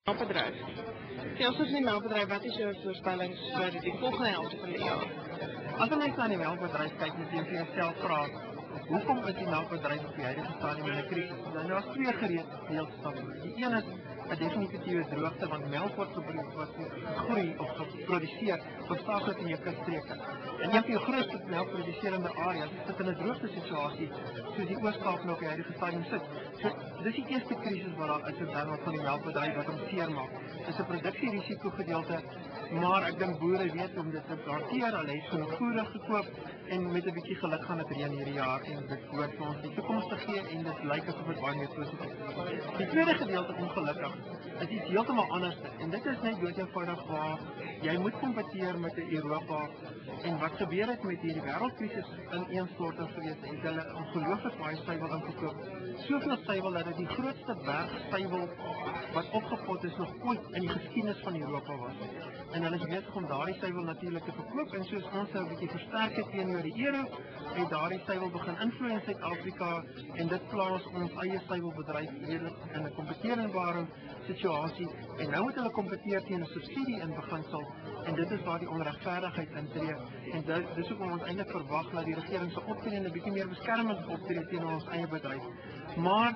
Melkbedryf. Ons is in die melkbedryf, wat is jou voorspellings vir die volgende helfte van die jaar? As jy net na die melkbedryf kyk, moet jy vir jouself vra, hoekom is die melkbedryf op die huidige stadium in 'n krisis? Nou, daar is twee gedeeltes daarvan. Die een is 'n definitiewe droogte, want melk word gegroei of geproduseer hoofsaaklik in jou kusstreke. En een van jou grootste melkproduserende areas sit in 'n droogte situasie, soos die Oos-Kaap nou op die huidige stadium sit. So, dis die eerste krisis wat daar is in terme van die melkbedryf wat hom seermaak. Dis 'n produksierisiko gedeelte, maar ek dink boere weet om dit te hanteer. Hulle het genoeg voer gekoop en met 'n bietjie geluk gaan dit reën hierdie jaar en dit hoort vir ons die toekoms te gee en dit lyk asof dit baie meer positief is. Die tweede gedeelte, ongelukkig, is iets heeltemal anders en dit is net dood eenvoudig waar jy moet kompeteer met 'n Europa en wat gebeur het met hierdie wêreldkrisis ineenstorting gewees en hulle ongelooflik baie suiwel ingekoop. Soveel suiwel dat dit die grootste berg suiwel wat opgepot is nog ooit in die geskiedenis van Europa was. En hulle is besig om daardie suiwel natuurlik te verkoop en soos ons nou 'n bietjie versterk het teenoor die euro, het daardie suiwel begin invloei in Suid-Afrika en dit plaas ons eie suiwelbedryf redelik in 'n kompeteerbare situasie en nou moet hulle kompeteer teen 'n subsidie in beginsel en dit is waar die onregverdigheid intree en dis hoekom ons eintlik verwag dat die regering se optrede 'n bietjie meer beskermend optree teenoor ons eie bedryf. Maar